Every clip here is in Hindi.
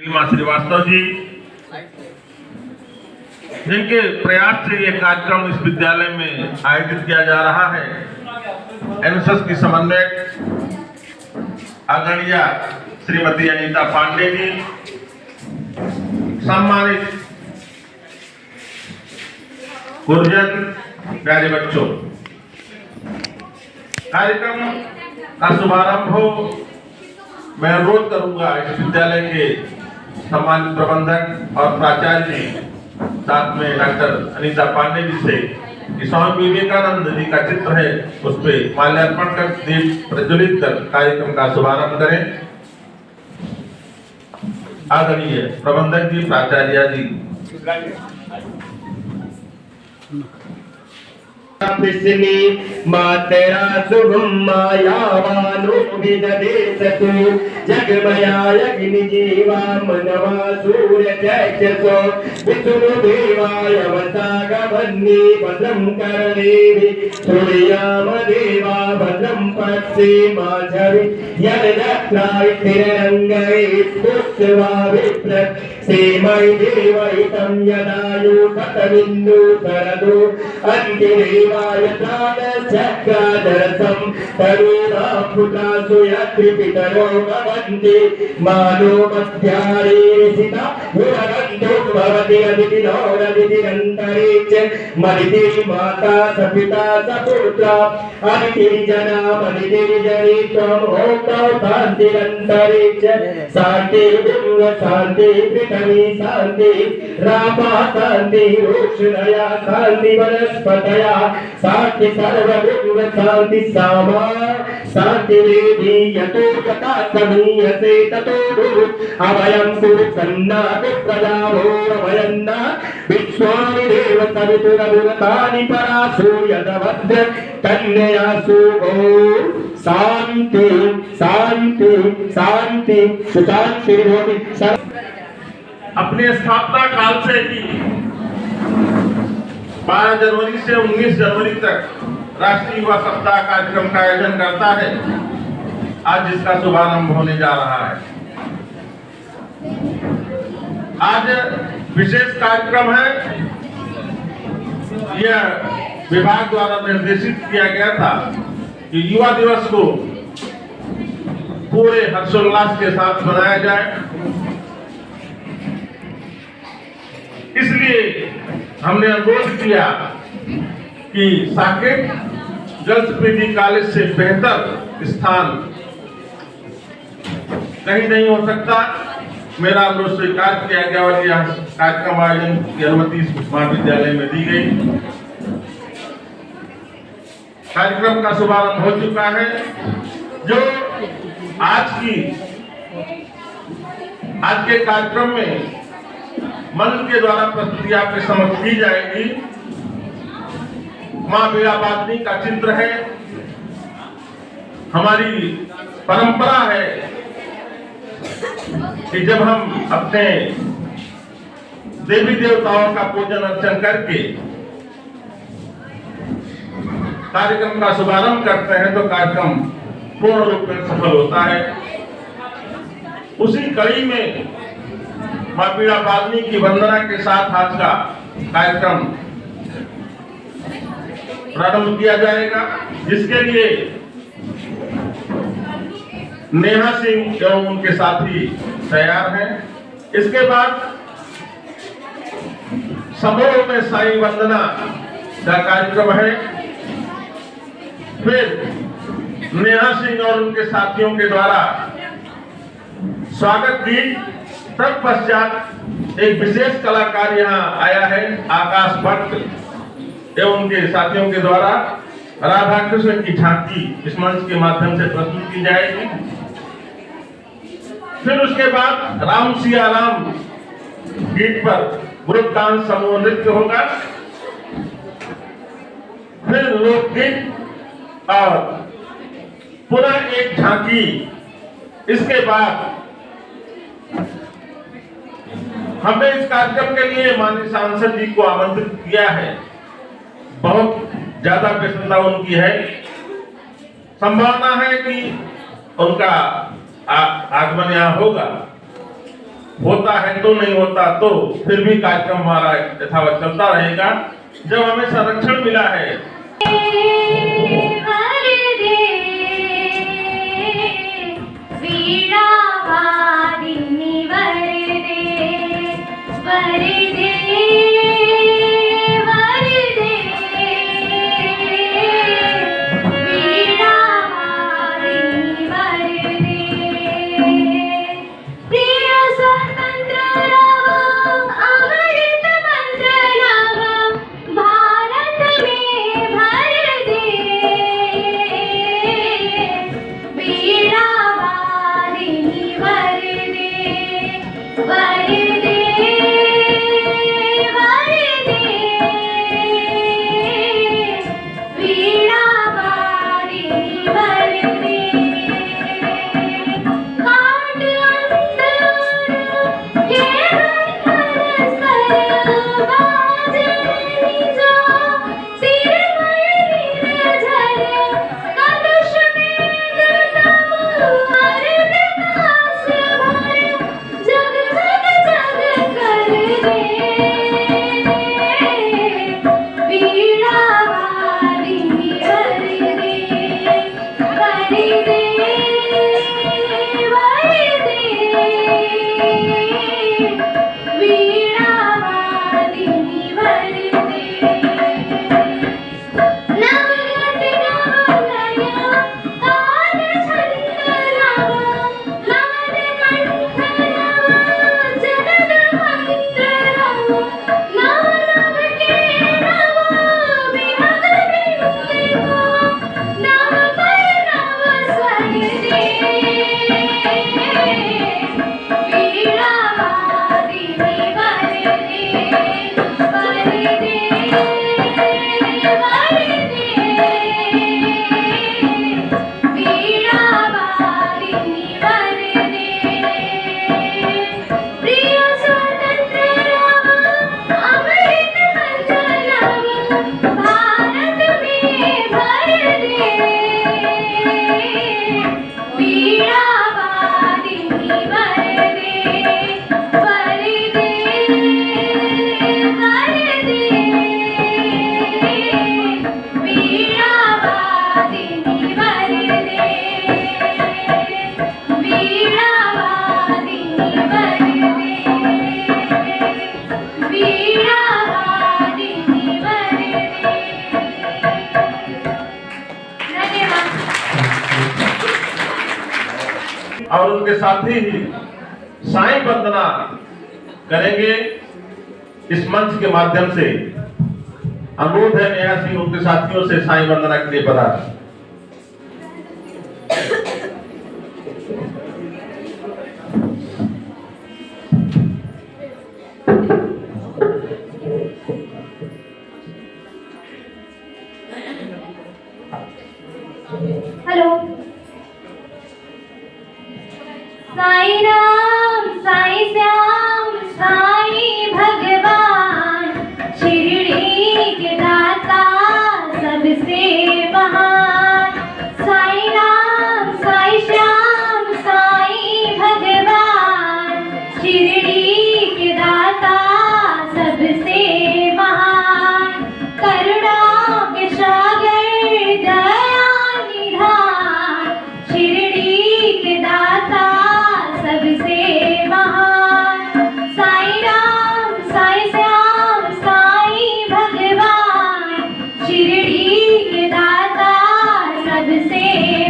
नीलिमा श्रीवास्तव जी, जिनके प्रयास से ये कार्यक्रम इस विद्यालय में आयोजित किया जा रहा है। एनएसएस की समन्वयक आदरणीय श्रीमती अनीता पांडे जी, सम्मानित गुरुजन, प्यारे बच्चों, कार्यक्रम का शुभारंभ हो मैं अनुरोध करूंगा इस विद्यालय के सम्मानित प्रबंधक और प्राचार्य जी, साथ में डॉक्टर अनीता पांडे जी से कि स्वामी विवेकानंद जी का चित्र है उस पर माल्यार्पण कर दीप प्रज्वलित कर कार्यक्रम का शुभारंभ करें। आदरणीय प्रबंधक जी, प्राचार्य जी। मातरा शुभम मायावानो विददेशतु जगमया यज्ञ जीवा मनवा सूर्य चैक्षसो विष्णु देवाय वसागमन्ये भद्रं कर्णेभि सूर्याम देवा भद्रं पश्ये माझरि यदत्राय स्थिररङ्गये पुष्पवा विप्र सेमय देवैतं यदायु ततमिन्दु सरदो अन्तिदेवाय प्राणश्चक्रादरसं तरुणा पुत्रासु यत्रिपितरो भवन्ति मानो मध्यारेसिता गुरगन्धो भवति अदितिनोरदितिरन्तरिक्ष मदिति माता सपिता सपुत्रा अदितिर्जना मदितिर्जनि त्वं होतौ शान्तिरन्तरिक्ष शान्ति बिम्ब शान्ति पृथ्वी शान्ति रापा शान्ति उष्णया शान्ति वनस्पतया शान्ति सर्वबिम्ब शान्ति सामा शान्ति वेदी यतो तथा समीयसे ततो गुरु अभयं कुरु कन्ना विप्रजाभो अभयन्ना विश्वानि देव सवितुरभुतानि परासु यदभद्र कन्ययासु ॐ शान्ति शान्ति शान्ति सुशान्ति भवति। अपने स्थापना काल से ही 12 जनवरी से 19 जनवरी तक राष्ट्रीय युवा सप्ताह कार्यक्रम का आयोजन करता है। आज इसका शुभारंभ होने जा रहा है। आज विशेष कार्यक्रम है। यह विभाग द्वारा निर्देशित किया गया था कि युवा दिवस को पूरे हर्षोल्लास के साथ मनाया जाए। इसलिए हमने अनुरोध किया कि साकेत गर्ल्स पीजी कॉलेज से बेहतर स्थान कहीं नहीं हो सकता। मेरा अनुरोध स्वीकार किया गया और यह कार्यक्रम आयोजन की अनुमति इस महाविद्यालय में दी गई। कार्यक्रम का शुभारंभ हो चुका है। जो आज के कार्यक्रम में मंच के द्वारा प्रस्तुति आपके समक्ष की जाएगी। माँ वीणावादिनी का चित्र है। हमारी परंपरा है कि जब हम अपने देवी देवताओं का पूजन अर्चन करके कार्यक्रम का शुभारंभ करते हैं तो कार्यक्रम पूर्ण रूप में सफल होता है। उसी कड़ी में माँ वीणावादिनी की वंदना के साथ आज का कार्यक्रम प्रारंभ किया जाएगा, जिसके लिए नेहा सिंह एवं उनके साथी तैयार हैं। इसके बाद समूह में साई वंदना का कार्यक्रम है। फिर नेहा सिंह और उनके साथियों के द्वारा स्वागत गीत, तत्पश्चात एक विशेष कलाकार यहाँ आया है, आकाश भट्ट एवं उनके साथियों के द्वारा राधा कृष्ण की झांकी इस मंच के माध्यम से प्रस्तुत की जाएगी। फिर उसके बाद राम सिया राम गीत पर ग्रुप डांस समूह नृत्य होगा। फिर लोकगीत और पुनः एक झांकी। इसके बाद हमने इस कार्यक्रम के लिए माननीय सांसद जी को आमंत्रित किया है। बहुत ज्यादा व्यस्तता उनकी है। संभावना है कि उनका आगमन यहाँ होगा। होता है तो नहीं होता तो फिर भी कार्यक्रम हमारा यथावत चलता रहेगा। जब हमें संरक्षण मिला है और उनके साथ ही साईं वंदना करेंगे इस मंच के माध्यम से। अनुरोध है नेहा सिंह उनके साथियों से साईं वंदना के लिए पधारें। हेलो। साईं राम साईं श्याम साईं भगवान शिरडी के दाता सबसे महान। साईं राम साईं श्याम साईं भगवान शिरडी के दाता सबसे महान। करुणा के सागर दया निधान शिरडी के दाता सबसे महान। साईं राम साईं श्याम साईं भगवान शिरडी के दाता सबसे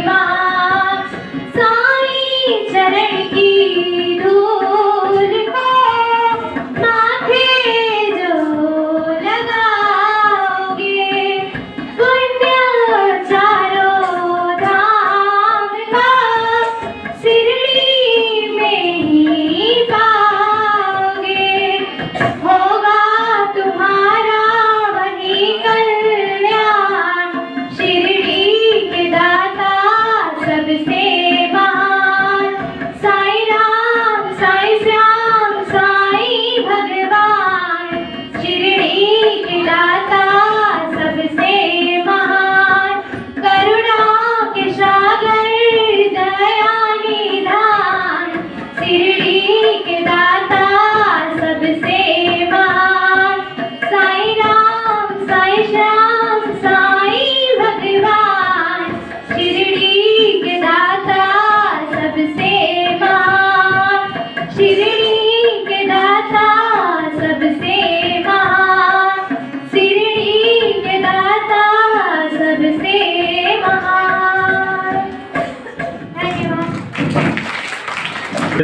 महान। साईं चरण की धूल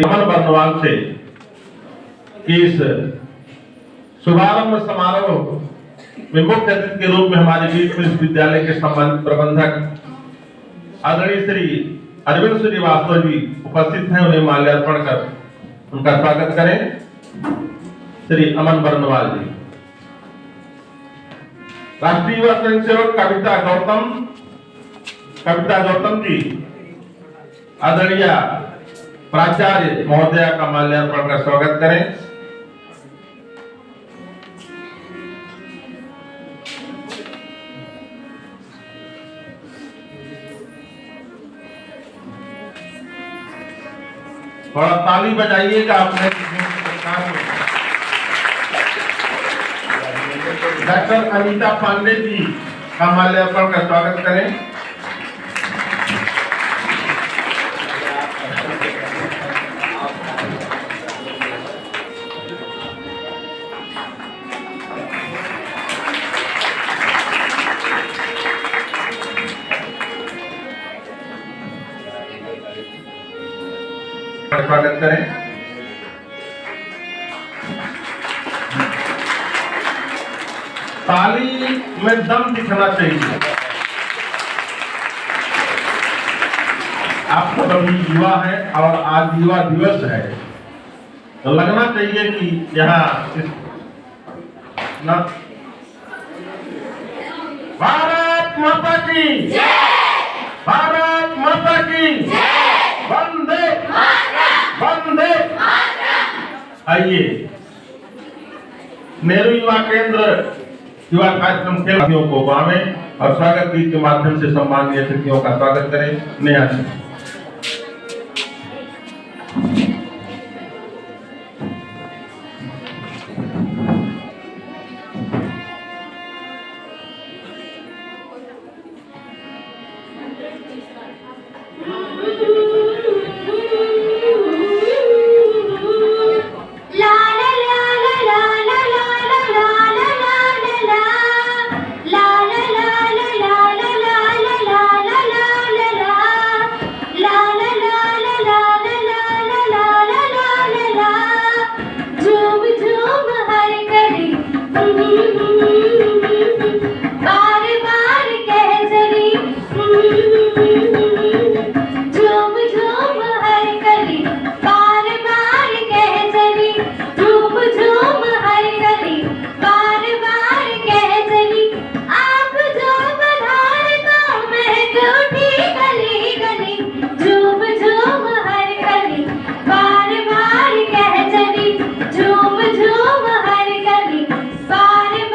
अमन बर्नवाल से इस शुभारंभ समारोह में मुख्य अतिथि के रूप में हमारे बीच विश्वविद्यालय के सम्मानित प्रबंधक आदरणीय श्री अरविंद श्रीवास्तव जी उपस्थित हैं। उन्हें माल्यार्पण कर उनका स्वागत करें। श्री अमन बर्नवाल जी। राष्ट्रीय युवा स्वयंसेवक कविता गौतम जी आदरणीय प्राचार्य महोदया का माल्यार्पण कर स्वागत करें। थोड़ा ताली बजाइएगा अपने सरकार में। डॉक्टर अनीता पांडे जी का माल्यार्पण का स्वागत करें। स्वागत करें। ताली में दम दिखना चाहिए। आप सब अभी युवा हैं और आज युवा दिवस है, तो लगना चाहिए कि यहाँ भारत माता की जय, भारत माता की जय, वंदे वंदे। आइए नेहरू युवा केंद्र युवा कार्यक्रम खेल को गावें और स्वागत गीत के माध्यम से सम्मानीय अतिथियों का स्वागत करें। नेहा जी। बार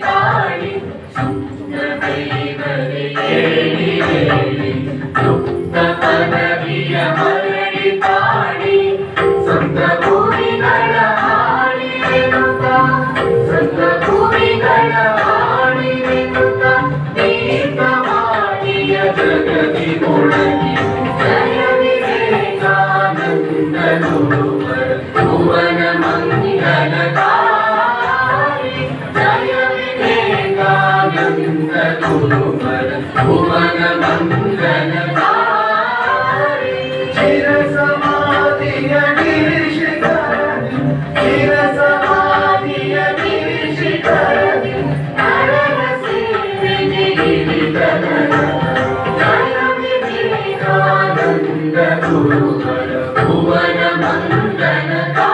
ताळी सुंदरदेवरे येळी येळी युक्त पदविय मरळी ताळी संत भूमिಗಳ ಆಳಿರೆನುತ ಸಂತ ಭೂಮಿಗಳ ಆಳಿರೆನುತ ದೀಪವಾಣಿಯ ಜಗದಿ ಮೊಳಗಿ ಜಯ ವಿವೇಕಾನಂದ ಗುರುವರ ಭುವನ ಮಂಗಲಕಾರಿ ಜಯ ವಿವೇಕಾನಂದ ಗುರುವರ ಭುವನ ಮಂಗಲಕಾರಿ ಚಿರ ಸಮಾಧಿಯ ಗಿರಿಶಿಖರದಿ ಚಿರ ಸಮಾಧಿಯ ಗಿರಿಶಿಖರದಿ ಅರಳ ಸೇವೆಗೆ ಇಳಿದನರ ಜಯ ವಿವೇಕಾನಂದ ಗುರುವರ ಭುವನ ಮಂಗಲಕಾರಿ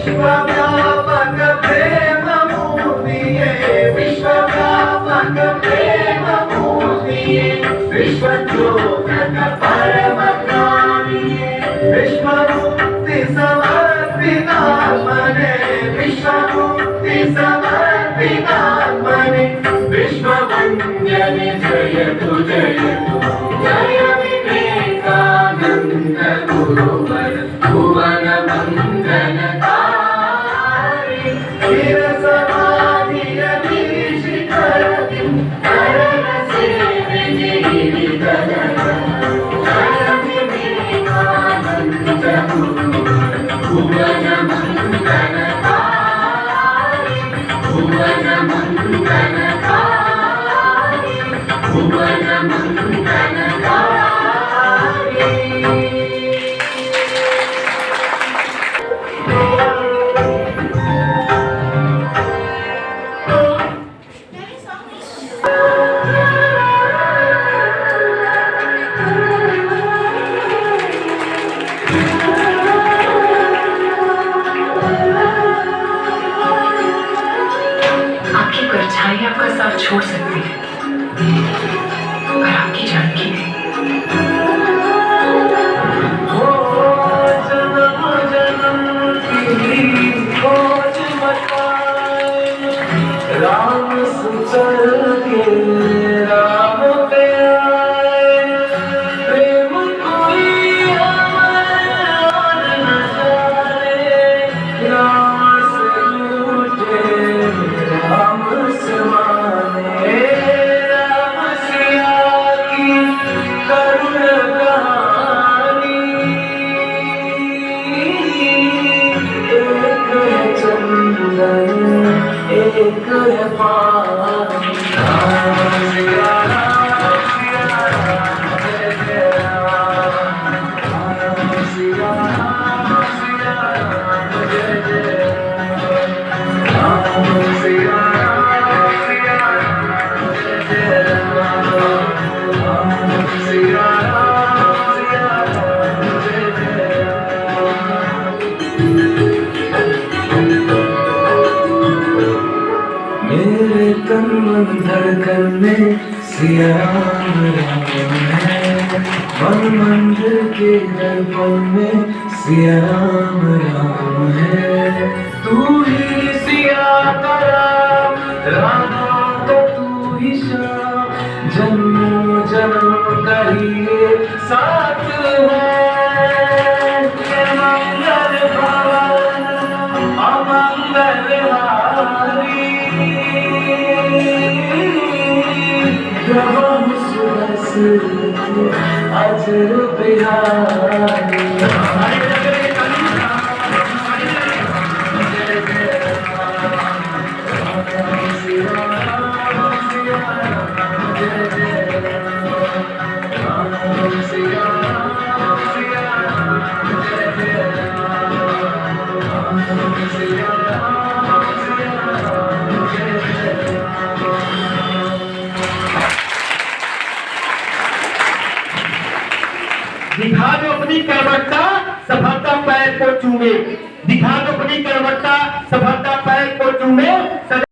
ವಿಶ್ವವ್ಯಾಪಕ ಪ್ರೇಮ ಮೂರ್ತಿಯೇ ವಿಶ್ವವ್ಯಾಪಕ ಪ್ರೇಮ ಮೂರ್ತಿಯೇ ವಿಶ್ವಜ್ಯೋತಕ ಪರಮ ಜ್ಞಾನಿಯೇ ವಿಶ್ವಮುಕ್ತಿ ಸಮರ್ಪಿತಾತ್ಮನೆ ವಿಶ್ವಮುಕ್ತಿ ಸಮರ್ಪಿತಾತ್ಮನೆ ವಿಶ್ವವಂದ್ಯನೆ ಜಯತು ಜಯತು ಜಯ ವಿವೇಕಾನಂದ ಗುರುವರ ಭುವನ ಮಂಗಲಕಾರಿ ಚಿರ ಸಮಾಧಿಯ ಗಿರಿಶಿಖರದಿ ಅರಳ ಸೇವೆಗೆ ಇಳಿದನರ ಜಯ ವಿವೇಕಾನಂದ ಗುರುವರ ಭುವನ ಮಂಗಲಕಾರಿ ಭುವನ ಮಂಗಲಕಾರಿ ಭುವನ ಮಂಗಲಕಾರಿ आपकी परछाई आपका साथ छोड़ सकती है पर आपकी जानकी नहीं। जन्म जन्म की खोज मचाए राम सुचल के राम पे आए प्रेम कोई अमर न जाने राम से लूटे राम से माने राम सिया की करुण कहानी एक है चंदन एक है पानी राम सिया राम सिया राम जय जय राम राम सिया राम सिया राम जय जय राम सिया राम सिया राम जय जय राम राम सिया राम सिया राम जय जय राम मेरे तन मन धड़कन में सिया राम राम है मन मंदिर के दर्पण में सिया राम राम है तू ही सिया का राम राम का तू ही श्याम जन्म जन्म का ही ये साथ है ये मंगल भवन अमंगल हारी जब सुरस अजर बिहारी दिखा दो अपनी कर्मठता, सफलता पैर को चूमे। दिखा दो अपनी करवटता, सफलता पैर को चूमे।